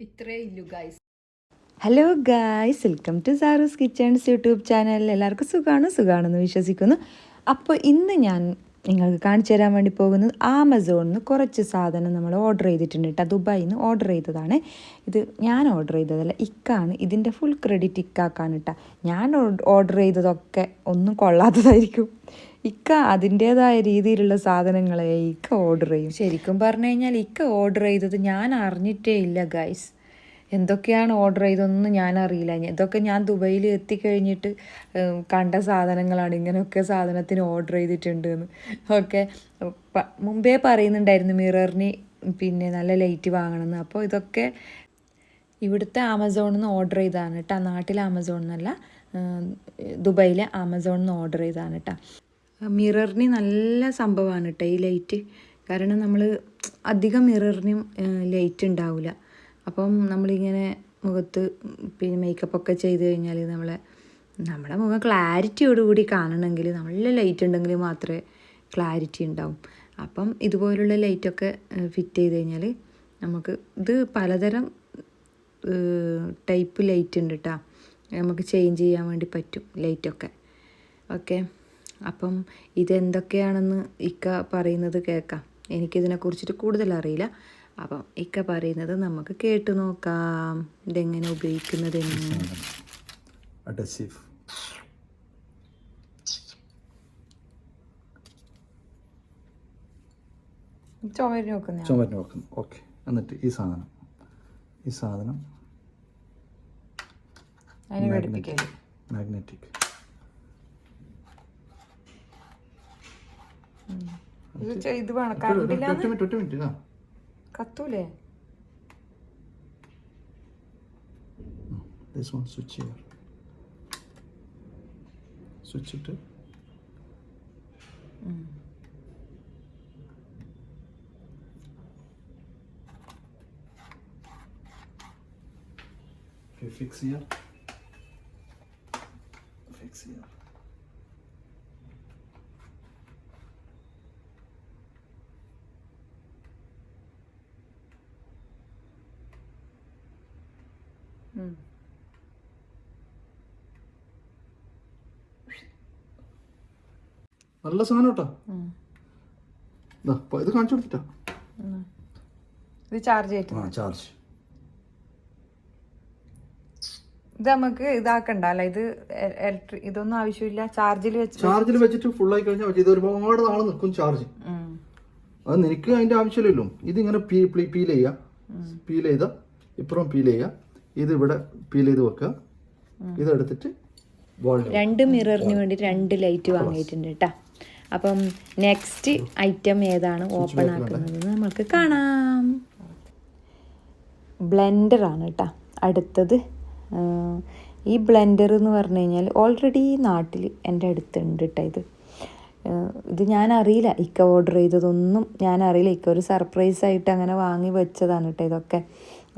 ഇത്രേ ഇല്ലു guys. Hello guys, welcome to Saaru's kitchens YouTube channel. എല്ലാവർക്കും സുഖമാണെന്ന് വിശ്വസിക്കുന്നു. അപ്പോൾ ഇന്ന് ഞാൻ നിങ്ങൾക്ക് കാണിച്ചു തരാൻ വേണ്ടി പോകുന്നത് ആമസോണിൽ നിന്ന് കുറച്ച് സാധനം നമ്മൾ ഓർഡർ ചെയ്തിട്ടുണ്ട് കേട്ടോ. ദുബായിൽ നിന്ന് ഓർഡർ ചെയ്തതാണ്. ഇത് ഞാൻ ഓർഡർ ചെയ്തതല്ല, ഇക്കാണ് ഇതിൻ്റെ ഫുൾ ക്രെഡിറ്റ് ഇക്കാക്കാണ് കേട്ടോ. ഞാൻ ഓർഡർ ചെയ്തതൊക്കെ ഒന്നും കൊള്ളാത്തതായിരിക്കും. ഇക്ക അതിൻ്റേതായ രീതിയിലുള്ള സാധനങ്ങളെ ഇക്ക ഓർഡർ ചെയ്യും. ശരിക്കും പറഞ്ഞു കഴിഞ്ഞാൽ ഇക്ക ഓർഡർ ചെയ്തത് ഞാൻ അറിഞ്ഞിട്ടേ ഇല്ല ഗൈസ്. എന്തൊക്കെയാണ് ഓർഡർ ചെയ്തതെന്ന് ഞാൻ അറിയില്ല. ഇതൊക്കെ ഞാൻ ദുബൈയിൽ എത്തിക്കഴിഞ്ഞിട്ട് കണ്ട സാധനങ്ങളാണ്. ഇങ്ങനെയൊക്കെ സാധനത്തിന് ഓർഡർ ചെയ്തിട്ടുണ്ട് എന്ന് ഒക്കെ മുമ്പേ പറയുന്നുണ്ടായിരുന്നു. മിററിന് പിന്നെ നല്ല ലൈറ്റ് വാങ്ങണമെന്ന്. അപ്പോൾ ഇതൊക്കെ ഇവിടുത്തെ ആമസോണിൽ നിന്ന് ഓർഡർ ചെയ്തതാണ് കേട്ടോ. നാട്ടിലെ ആമസോണിൽ നിന്നല്ല, ദുബൈയിലെ ആമസോണിൽ നിന്ന് ഓർഡർ ചെയ്തതാണ് കേട്ടോ. മിററിന് നല്ല സംഭവമാണ് കേട്ടോ ഈ ലൈറ്റ്. കാരണം നമ്മൾ അധികം മിററിനും ലൈറ്റ് ഉണ്ടാവില്ല. അപ്പം നമ്മളിങ്ങനെ മുഖത്ത് പിന്നെ മേക്കപ്പൊക്കെ ചെയ്ത് കഴിഞ്ഞാൽ നമ്മുടെ മുഖം ക്ലാരിറ്റിയോടുകൂടി കാണണമെങ്കിൽ നല്ല ലൈറ്റ് ഉണ്ടെങ്കിൽ മാത്രമേ ക്ലാരിറ്റി ഉണ്ടാവും. അപ്പം ഇതുപോലുള്ള ലൈറ്റൊക്കെ ഫിറ്റ് ചെയ്ത് കഴിഞ്ഞാൽ നമുക്ക് ഇത് പലതരം ടൈപ്പ് ലൈറ്റ് ഉണ്ട് കേട്ടോ. നമുക്ക് ചേഞ്ച് ചെയ്യാൻ വേണ്ടി പറ്റും ലൈറ്റൊക്കെ. ഓക്കെ, അപ്പം ഇതെന്തൊക്കെയാണെന്ന് ഇക്ക പറയുന്നത് കേൾക്കാം. എനിക്കിതിനെക്കുറിച്ചിട്ട് കൂടുതൽ അറിയില്ല. അപ്പം ഇക്ക പറയുന്നത് നമുക്ക് കേട്ടു നോക്കാം, ഇതെങ്ങനെ ഉപയോഗിക്കുന്നതെന്ന്. അഡസീവ് ചുമരിന് നോക്കുന്നു. ഓക്കെ, എന്നിട്ട് ഈ സാധനം മാഗ്നറ്റിക്. ഇത് വേണം, കറണ്ടില്ല കത്തൂലേ? This one switch here. Switch it. Okay, fix here. നല്ല സാധനം കേട്ടോ. ഇത് കാണിച്ചു കൊടുത്തിട്ടാ ഇത് ചാർജ് ചാർജ്. ഇത് നമുക്ക് ഇതാക്കണ്ട അല്ല, ഇത് ഇലക്ട്രിക് ഇതൊന്നും ആവശ്യമില്ല. ചാർജിൽ വെച്ചിട്ട് ഫുൾ ആയി കഴിഞ്ഞാൽ ഇത് ഒരുപാട് നാളെ നിൽക്കും ചാർജ്. അത് നിനക്ക് അതിന്റെ ആവശ്യമില്ലല്ലോ. ഇതിങ്ങനെ പീൽ ചെയ്ത ഇപ്പുറം പീൽ ചെയ്യുക, ഇത് ഇവിടെ പീൽ ചെയ്ത് വെക്കുക. ഇതെടുത്തിട്ട് രണ്ട് മിററിന് വേണ്ടി രണ്ട് ലൈറ്റ് വാങ്ങിയിട്ടുണ്ട് കേട്ടോ. അപ്പം നെക്സ്റ്റ് ഐറ്റം ഏതാണ് ഓപ്പൺ ആക്കുന്നത് നമുക്ക് കാണാം. ബ്ലെൻഡറാണ് കേട്ടോ അടുത്തത്. ഈ ബ്ലെൻഡർ എന്ന് പറഞ്ഞു കഴിഞ്ഞാൽ ഓൾറെഡി നാട്ടിൽ എൻ്റെ അടുത്തുണ്ട് കേട്ടോ. ഇത് ഞാൻ അറിയില്ല, ഇക്ക ഓർഡർ ചെയ്തതൊന്നും ഞാൻ അറിയില്ല. ഇക്ക ഒരു സർപ്രൈസായിട്ട് അങ്ങനെ വാങ്ങി വെച്ചതാണ് കേട്ടോ ഇതൊക്കെ.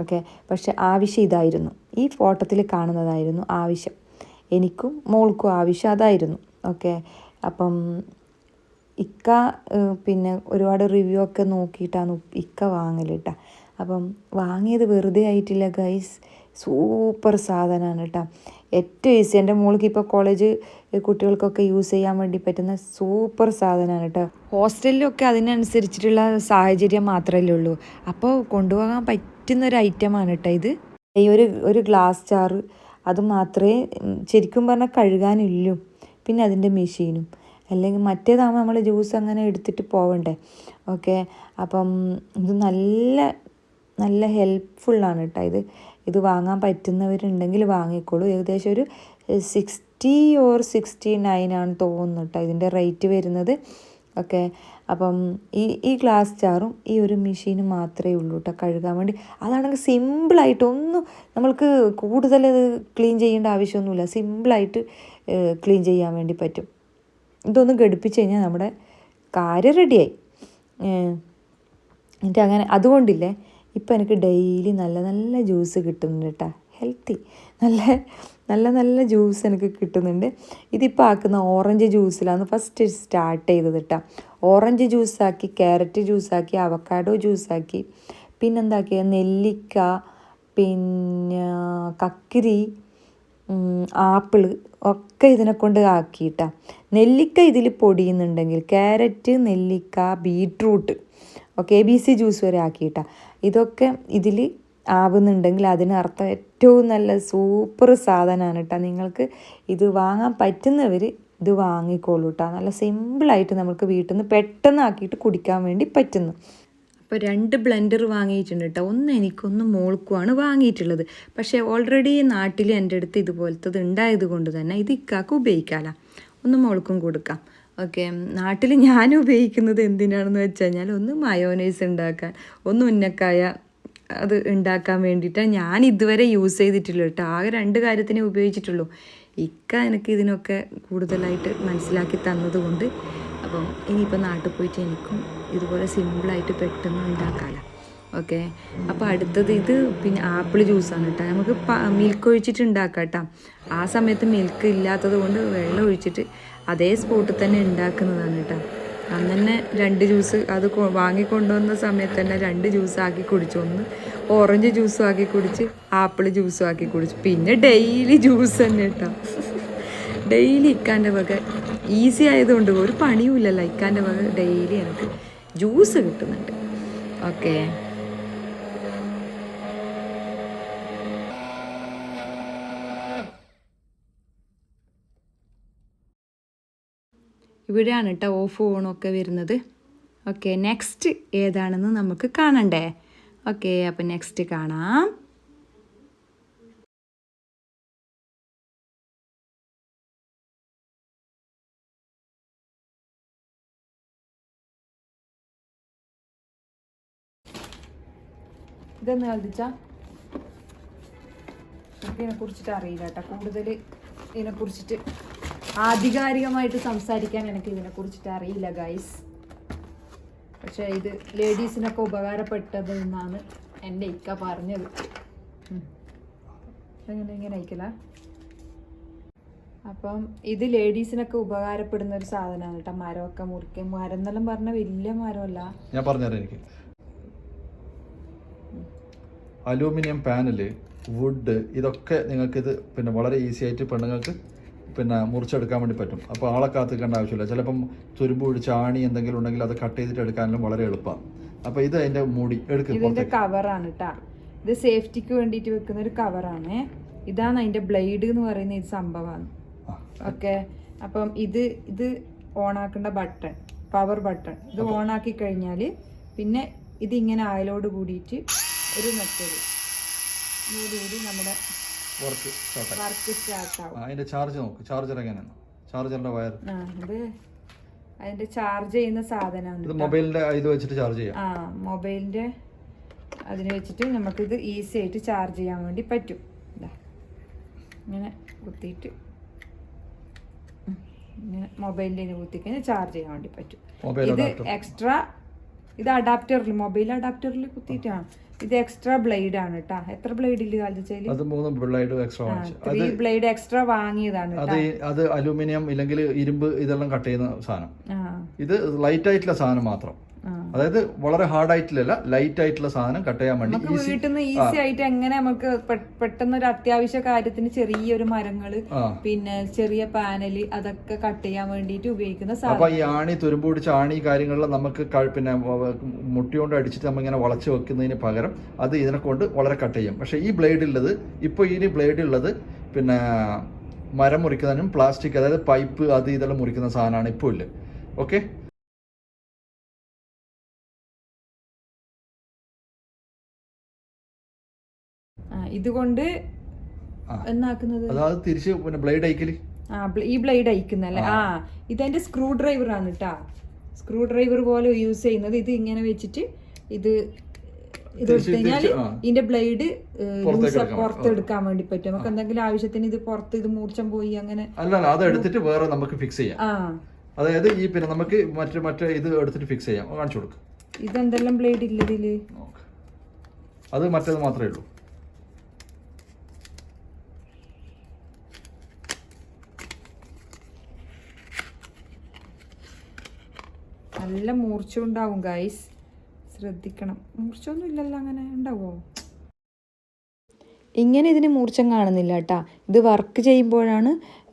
ഓക്കെ, പക്ഷെ ആവശ്യം ഇതായിരുന്നു, ഈ ഫോട്ടോത്തിൽ കാണുന്നതായിരുന്നു ആവശ്യം. എനിക്കും മോൾക്കും ആവശ്യം അതായിരുന്നു. ഓക്കെ, അപ്പം ഇക്ക പിന്നെ ഒരുപാട് റിവ്യൂ ഒക്കെ നോക്കിയിട്ടാണ് ഇക്ക വാങ്ങലിട്ടാ. അപ്പം വാങ്ങിയത് വെറുതെ ആയിട്ടില്ല ഗൈസ്. സൂപ്പർ സാധനമാണ് കേട്ടോ. ഏറ്റവും ഈസി, എൻ്റെ മോൾക്ക് ഇപ്പോൾ കോളേജ് കുട്ടികൾക്കൊക്കെ യൂസ് ചെയ്യാൻ വേണ്ടി പറ്റുന്ന സൂപ്പർ സാധനമാണ് കേട്ടോ. ഹോസ്റ്റലിലൊക്കെ അതിനനുസരിച്ചിട്ടുള്ള സാഹചര്യം മാത്രമല്ലേ ഉള്ളൂ. അപ്പോൾ കൊണ്ടുപോകാൻ പറ്റുന്നൊരു ഐറ്റമാണ് കേട്ടോ ഇത്. ഈ ഒരു ഗ്ലാസ് ജാറ്, അത് മാത്രമേ ശരിക്കും പറഞ്ഞാൽ കഴുകാനില്ലൂ. പിന്നെ അതിൻ്റെ മെഷീനും, അല്ലെങ്കിൽ മറ്റേതാകുമ്പോൾ നമ്മൾ ജ്യൂസ് അങ്ങനെ എടുത്തിട്ട് പോവണ്ടേ. ഓക്കെ, അപ്പം ഇത് നല്ല ഹെൽപ്ഫുള്ളാണ് കേട്ടോ. ഇത് വാങ്ങാൻ പറ്റുന്നവരുണ്ടെങ്കിൽ വാങ്ങിക്കോളൂ. ഏകദേശം ഒരു 60 or 69 ആണ് തോന്നുന്നു കേട്ടോ ഇതിൻ്റെ റേറ്റ് വരുന്നത്. ഓക്കെ, അപ്പം ഈ ഗ്ലാസ് ജാറും ഈ ഒരു മെഷീനും മാത്രമേ ഉള്ളൂ കേട്ടോ കഴുകാൻ വേണ്ടി. അതാണെങ്കിൽ സിമ്പിളായിട്ട് ഒന്നും നമ്മൾക്ക് കൂടുതൽ ക്ലീൻ ചെയ്യേണ്ട ആവശ്യമൊന്നുമില്ല. സിമ്പിളായിട്ട് ക്ലീൻ ചെയ്യാൻ വേണ്ടി പറ്റും. ഇതൊന്ന് ഘടിപ്പിച്ച് കഴിഞ്ഞാൽ നമ്മുടെ കാര്യം റെഡിയായി. എന്നിട്ട് അങ്ങനെ അതുകൊണ്ടില്ലേ ഇപ്പം എനിക്ക് ഡെയിലി നല്ല ജ്യൂസ് കിട്ടുന്നുണ്ട് കേട്ടോ. ഹെൽത്തി നല്ല ജ്യൂസ് എനിക്ക് കിട്ടുന്നുണ്ട്. ഇതിപ്പോൾ ആക്കുന്ന ഓറഞ്ച് ജ്യൂസിലാണ് ഫസ്റ്റ് സ്റ്റാർട്ട് ചെയ്തത് കേട്ടോ. ഓറഞ്ച് ജ്യൂസാക്കി, ക്യാരറ്റ് ജ്യൂസാക്കി, അവക്കാഡോ ജ്യൂസാക്കി, പിന്നെന്താക്കിയ നെല്ലിക്ക, പിന്നെ കക്കിരി, ആപ്പിള് ഒക്കെ ഇതിനെ കൊണ്ട് ആക്കിയിട്ടാ. നെല്ലിക്ക ഇതിൽ പൊടിയുന്നുണ്ടെങ്കിൽ ക്യാരറ്റ്, നെല്ലിക്ക, ബീട്രൂട്ട് ഒക്കെ ABC ജ്യൂസ് വരെ ആക്കിയിട്ടാ. ഇതൊക്കെ ഇതിൽ ആവുന്നുണ്ടെങ്കിൽ അതിനർത്ഥം ഏറ്റവും നല്ല സൂപ്പർ സാധനമാണ് കേട്ടോ. നിങ്ങൾക്ക് ഇത് വാങ്ങാൻ പറ്റുന്നവർ ഇത് വാങ്ങിക്കോളൂ കേട്ടോ. നല്ല സിമ്പിളായിട്ട് നമുക്ക് വീട്ടിൽ നിന്ന് പെട്ടെന്ന് ആക്കിയിട്ട് കുടിക്കാൻ വേണ്ടി പറ്റുന്നു. അപ്പോൾ 2 ബ്ലെൻഡർ വാങ്ങിയിട്ടുണ്ട് കേട്ടോ. ഒന്ന് എനിക്കൊന്ന് മോൾക്കുമാണ് വാങ്ങിയിട്ടുള്ളത്. പക്ഷേ ഓൾറെഡി നാട്ടിൽ എൻ്റെ അടുത്ത് ഇതുപോലത്തത് ഉണ്ടായത് കൊണ്ട് തന്നെ ഇത് ഇക്കാക്ക് ഉപയോഗിക്കാമല്ലോ. ഒന്ന് മോൾക്കും കൊടുക്കാം. ഓക്കെ, നാട്ടിൽ ഞാൻ ഉപയോഗിക്കുന്നത് എന്തിനാണെന്ന് വെച്ച് കഴിഞ്ഞാൽ ഒന്ന് മയോനൈസ് ഉണ്ടാക്കാൻ, ഒന്ന് ഉന്നക്കായ അത് ഉണ്ടാക്കാൻ വേണ്ടിയിട്ടാണ് ഞാൻ ഇതുവരെ യൂസ് ചെയ്തിട്ടുള്ളൂ കേട്ടോ. ആകെ 2 കാര്യത്തിനേ ഉപയോഗിച്ചിട്ടുള്ളൂ. ഇക്ക എനിക്ക് ഇതിനൊക്കെ കൂടുതലായിട്ട് മനസ്സിലാക്കി തന്നതുകൊണ്ട് അപ്പം ഇനിയിപ്പോൾ നാട്ടിൽ പോയിട്ട് എനിക്കും ഇതുപോലെ സിമ്പിളായിട്ട് പെട്ടെന്ന് ഉണ്ടാക്കാമല്ലോ. ഓക്കെ, അപ്പോൾ അടുത്തത് ഇത് പിന്നെ ആപ്പിൾ ജ്യൂസാണ് കേട്ടോ. നമുക്ക് മിൽക്ക് ഒഴിച്ചിട്ട് ഉണ്ടാക്കാം കേട്ടോ. ആ സമയത്ത് മിൽക്ക് ഇല്ലാത്തത് കൊണ്ട് വെള്ളം ഒഴിച്ചിട്ട് അതേ സ്പോട്ടിൽ തന്നെ ഉണ്ടാക്കുന്നതാണ് കേട്ടോ. അന്ന് തന്നെ 2 ജ്യൂസ് അത് വാങ്ങിക്കൊണ്ടുവന്ന സമയത്ത് തന്നെ 2 ജ്യൂസ് ആക്കി കുടിച്ചു. ഒന്ന് ഓറഞ്ച് ജ്യൂസും ആക്കി കുടിച്ച്, ആപ്പിൾ ജ്യൂസും ആക്കി കുടിച്ചു. പിന്നെ ഡെയിലി ജ്യൂസ് തന്നെ കേട്ടോ. ഡെയിലി ഇക്കാൻ്റെ വക ഈസി ആയതുകൊണ്ട് ഒരു പണിയുമില്ലല്ലോ. ഇക്കാൻ്റെ വക ഡെയിലി എനിക്ക് ജ്യൂസ് കിട്ടുന്നുണ്ട്. ഓക്കെ, ഇവിടെയാണ് കേട്ടോ ഓഫ് ഓണൊക്കെ വരുന്നത്. ഓക്കെ, നെക്സ്റ്റ് ഏതാണെന്ന് നമുക്ക് കാണണ്ടേ? ഓക്കെ, അപ്പം നെക്സ്റ്റ് കാണാം. ഇതൊന്ന് കളിച്ചാ ഇതിനെക്കുറിച്ചിട്ട് അറിയില്ല കേട്ടോ. കൂടുതൽ ഇതിനെക്കുറിച്ചിട്ട് ആധികാരികമായിട്ട് സംസാരിക്കാൻ എനിക്ക് ഇതിനെക്കുറിച്ചിട്ട് അറിയില്ല ഗൈസ്. പക്ഷേ ഇത് ലേഡീസിനൊക്കെ ഉപകാരപ്പെട്ടതെന്നാണ് എൻ്റെ ഇക്ക പറഞ്ഞത്. ഇങ്ങനെ അയക്കല. അപ്പം ഇത് ലേഡീസിനൊക്കെ ഉപകാരപ്പെടുന്ന ഒരു സാധനമാണ് കേട്ടോ. മരമൊക്കെ മുറിക്കാൻ, മരം എന്നെല്ലാം പറഞ്ഞാൽ വലിയ മരമല്ല. ഞാൻ പറഞ്ഞുതരാം. എനിക്ക് അലൂമിനിയം പാനല്, വുഡ്, ഇതൊക്കെ നിങ്ങൾക്കിത് പിന്നെ വളരെ ഈസി ആയിട്ട് പെണ്ണുങ്ങൾക്ക് പിന്നെ മുറിച്ചെടുക്കാൻ വേണ്ടി പറ്റും. അപ്പോൾ ആളെ കാത്തിക്കേണ്ട ആവശ്യമില്ല. ചിലപ്പം തുരുമ്പ് പിടിച്ച് ആണി എന്തെങ്കിലും ഉണ്ടെങ്കിൽ അത് കട്ട് ചെയ്തിട്ട് എടുക്കാനും വളരെ എളുപ്പമാണ്. അപ്പോൾ ഇത് അതിൻ്റെ മൂടി എടുക്കുക. ഇതിൻ്റെ കവറാണ് കേട്ടോ. ഇത് സേഫ്റ്റിക്ക് വേണ്ടിയിട്ട് വെക്കുന്ന ഒരു കവറാണ്. ഇതാണ് അതിൻ്റെ ബ്ലേഡ് എന്ന് പറയുന്ന ഇത് സംഭവമാണ്. ഓക്കെ, അപ്പം ഇത് ഓണാക്കേണ്ട ബട്ടൺ, പവർ ബട്ടൺ. ഇത് ഓണാക്കി കഴിഞ്ഞാൽ പിന്നെ ഇതിങ്ങനെ ആയലോട് കൂടിയിട്ട് ഒരു മെത്തേഡ് കൂടി നമ്മുടെ വർക്ക് സ്റ്റാർട്ട് ആവും. അതിന്റെ ചാർജ് നോക്ക്. ചാർജർ എങ്ങനെയാണ്? ചാർജറിന്റെ വയർ ഇത് അതിന്റെ ചാർജ് ചെയ്യുന്ന സാധനമാണ്. ഇത് മൊബൈലിന്റെ ഇത് വെച്ചിട്ട് ചാർജ് ചെയ്യാം. മൊബൈലിന്റെ അതിന് വെച്ചിട്ട് നമുക്കിത് ഈസി ആയിട്ട് ചാർജ് ചെയ്യാൻ വേണ്ടി പറ്റും. ഇങ്ങനെ കുത്തിയിട്ട് ഇങ്ങനെ മൊബൈലിൽ കുത്തിക്കഴിഞ്ഞാൽ ചാർജ് ചെയ്യാൻ വേണ്ടി പറ്റും. ഇത് എക്സ്ട്രാ, ഇത് അഡാപ്റ്ററിൽ, മൊബൈൽ അഡാപ്റ്ററിൽ കുത്തിയിട്ടാണ്. ഇത് എക്സ്ട്രാ ബ്ലേഡ് ആണ് കേട്ടോ. എത്ര ബ്ലേഡ് ഇല്ല കാലിച്ചാല്? അത് 3 ബ്ലേഡ് എക്സ്ട്രാ വാങ്ങിച്ചു. 3 ബ്ലേഡ് എക്സ്ട്രാ വാങ്ങിയതാണ്. അത് അലൂമിനിയം ഇല്ലെങ്കിൽ ഇരുമ്പ് ഇതെല്ലാം കട്ട് ചെയ്യുന്ന സാധനം. ഇത് ലൈറ്റ് ആയിട്ടുള്ള സാധനം മാത്രം. അതായത് വളരെ ഹാർഡ് ആയിട്ടില്ല, ലൈറ്റ് ആയിട്ടുള്ള സാധനം കട്ട് ചെയ്യാൻ വേണ്ടി വീട്ടിൽ നിന്ന് ഈസി ആയിട്ട് എങ്ങനെ നമുക്ക് പെട്ടെന്ന് ഒരു അത്യാവശ്യ കാര്യത്തിന് ചെറിയൊരു മരങ്ങള്, പിന്നെ ചെറിയ പാനല്, അതൊക്കെ കട്ട് ചെയ്യാൻ വേണ്ടിട്ട് ഉപയോഗിക്കുന്ന സാധനം. അപ്പൊ ഈ ആണി, തുരുമ്പ് പിടിച്ച ആണി കാര്യങ്ങളിൽ നമുക്ക് പിന്നെ മുട്ടി കൊണ്ട് അടിച്ചിട്ട് നമ്മ ഇങ്ങനെ വളച്ച് വെക്കുന്നതിന് പകരം അത് ഇതിനെ കൊണ്ട് വളരെ കട്ട് ചെയ്യും. പക്ഷെ ഈ ബ്ലേഡ് ഉള്ളത്, ഇപ്പൊ ഈ ബ്ലേഡ് ഉള്ളത് പിന്നെ മരം മുറിക്കുന്നതിനും പ്ലാസ്റ്റിക്, അതായത് പൈപ്പ്, അത് ഇതെല്ലാം മുറിക്കുന്ന സാധനമാണ് ഇപ്പോൾ ഇല്ല. ഓക്കെ, ഇതുകൊണ്ട് എന്നാക്കുന്നത് അതായത് തിരിച്ച് പിന്നെ ബ്ലേഡ് അയക്കല്. ഈ ബ്ലേഡ് അയക്കുന്നല്ലേ? ഇതെന്റെ സ്ക്രൂ ഡ്രൈവർ ആണ് കേട്ടാ. സ്ക്രൂ ഡ്രൈവർ പോലെ യൂസ് ചെയ്യുന്നത്. ഇത് ഇങ്ങനെ വെച്ചിട്ട് ഇത് എടുത്തു കഴിഞ്ഞാൽ ഇതിന്റെ ബ്ലേഡ് പുറത്തെടുക്കാൻ വേണ്ടി പറ്റും. നമുക്ക് എന്തെങ്കിലും ആവശ്യത്തിന് ഇത് പുറത്ത് ഇത് മൂർച്ചം പോയി അങ്ങനെ അല്ല, അത് എടുത്തിട്ട് വേറെ നമുക്ക് ഫിക്സ് ചെയ്യാം. അതായത് ഈ പിന്നെ നമുക്ക് മറ്റേ ഇത് എടുത്തിട്ട് ഫിക്സ് ചെയ്യാം. കാണിച്ചു കൊടുക്കും. ഇതെന്തെല്ലാം ബ്ലേഡ് ഇല്ല ഇതില്. അത് മറ്റേത് മാത്രമേ ഉള്ളൂ. നല്ല മൂർച്ച ഉണ്ടാവും ഗൈസ്, ശ്രദ്ധിക്കണം. മൂർച്ചൊന്നും ഇല്ലല്ലോ, അങ്ങനെ ഉണ്ടാവോ? ഇങ്ങനെ ഇതിന് മൂർച്ചം കാണുന്നില്ല കേട്ടാ. ഇത് വർക്ക് ചെയ്യുമ്പോഴാണ്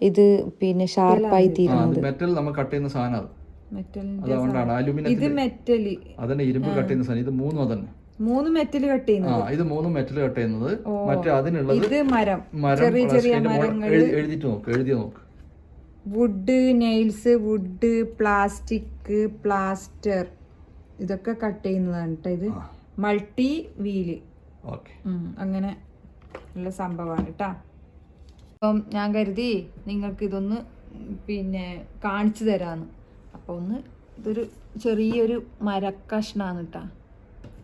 ഇത് പിന്നെ ഷാർപ്പായി തീരുന്നത്. മെറ്റൽ നമ്മൾ കട്ട് ചെയ്യുന്ന സാധനം അത്. മെറ്റലിന്റെ അതുകൊണ്ടാണ് ഇത് അലുമിനിയത്തിൽ മെറ്റല് അതന്നെ ഇരുമ്പ് കട്ട് ചെയ്യുന്ന സാധനം. ഇത് മൂന്നും അതന്നെ. 3 മെറ്റൽ കട്ട് ചെയ്യുന്നത്. ഇത് 3 മെറ്റൽ കട്ട് ചെയ്യുന്നത്. മറ്റേ അതിനുള്ളത് ഇത് മരം ചെറിയ ചെറിയ മരങ്ങൾ എഴുതിട്ട് നോക്ക്, എഴുതി നോക്ക്. Wood, nails, wood, plastic, plaster ഇതൊക്കെ കട്ട് ചെയ്യുന്നതാണ് കേട്ടോ. ഇത് മൾട്ടി വീല് അങ്ങനെ ഉള്ള സംഭവമാണ് കേട്ടാ. അപ്പം ഞാൻ കരുതി നിങ്ങൾക്ക് ഇതൊന്ന് പിന്നെ കാണിച്ചു തരാന്ന്. അപ്പോൾ ഇതൊരു ചെറിയൊരു മരക്കഷ്ണാണ് കേട്ടാ.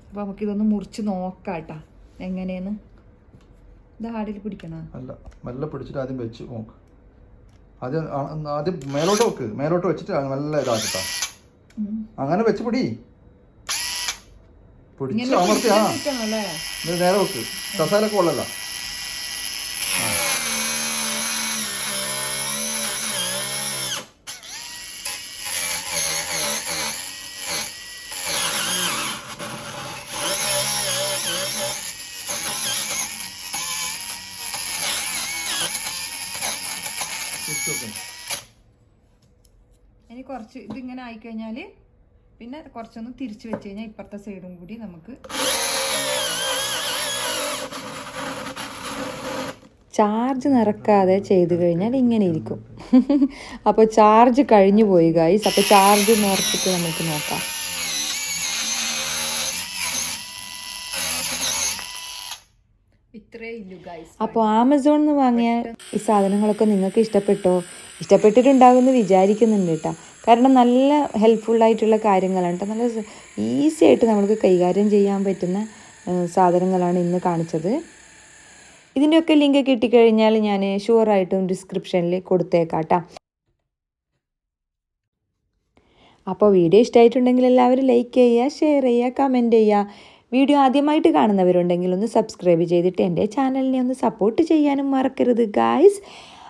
അപ്പോൾ നമുക്കിതൊന്ന് മുറിച്ച് നോക്കാം കേട്ടാ എങ്ങനെയെന്ന്. ഇത് ഹാർഡിൽ പിടിക്കണോ? അല്ല, മെല്ലെ പിടിച്ചിട്ട് ആദ്യം വെച്ച് നോക്ക്. ആദ്യം മേലോട്ട് വെക്ക്. മേലോട്ട് വെച്ചിട്ട് നല്ല ഇതാക്കിട്ടാ. അങ്ങനെ വെച്ച് പിടിച്ച് അമർത്തി. നേരെ വെക്ക്. കസാലൊക്കെ കൊള്ളല്ല. ഇനി കുറച്ച് ഇതിങ്ങനെ ആയിക്കഴിഞ്ഞാൽ പിന്നെ കുറച്ചൊന്ന് തിരിച്ചു വെച്ച് കഴിഞ്ഞാൽ ഇപ്പുറത്തെ സൈഡും കൂടി നമുക്ക് ചാർജ് നിറക്കാതെ ചെയ്ത് കഴിഞ്ഞാൽ ഇങ്ങനെ ഇരിക്കും. അപ്പോൾ ചാർജ് കഴിഞ്ഞു പോയി ഗൈസ്. അപ്പോൾ ചാർജ് നിറച്ചിട്ട് നമുക്ക് നോക്കാം. അപ്പോൾ ആമസോണിൽ നിന്ന് വാങ്ങിയ ഈ സാധനങ്ങളൊക്കെ നിങ്ങൾക്ക് ഇഷ്ടപ്പെട്ടിട്ടുണ്ടാകുമെന്ന് വിചാരിക്കുന്നുണ്ട് കേട്ടോ. കാരണം നല്ല ഹെൽപ്ഫുള്ളായിട്ടുള്ള കാര്യങ്ങളാണ് കേട്ടോ. നല്ല ഈസി ആയിട്ട് നമുക്ക് കൈകാര്യം ചെയ്യാൻ പറ്റുന്ന സാധനങ്ങളാണ് ഇന്ന് കാണിച്ചത്. ഇതിൻ്റെയൊക്കെ ലിങ്ക് കിട്ടിക്കഴിഞ്ഞാൽ ഞാൻ ഷുവറായിട്ടും ഡിസ്ക്രിപ്ഷനിൽ കൊടുത്തേക്കാം കേട്ടോ. അപ്പോൾ വീഡിയോ ഇഷ്ടമായിട്ടുണ്ടെങ്കിൽ എല്ലാവരും ലൈക്ക് ചെയ്യുക, ഷെയർ ചെയ്യുക, കമൻറ്റ് ചെയ്യുക. വീഡിയോ ആദ്യമായിട്ട് കാണുന്നവരുണ്ടെങ്കിൽ ഒന്ന് സബ്സ്ക്രൈബ് ചെയ്തിട്ട് എൻ്റെ ചാനലിനെ ഒന്ന് സപ്പോർട്ട് ചെയ്യാനും മറക്കരുത് ഗായ്സ്.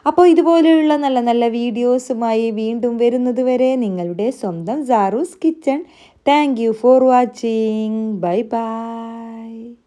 അപ്പോൾ ഇതുപോലെയുള്ള നല്ല നല്ല വീഡിയോസുമായി വീണ്ടും വരുന്നത് വരെ നിങ്ങളുടെ സ്വന്തം Saaru's kitchen. Thank you for watching. Bye by.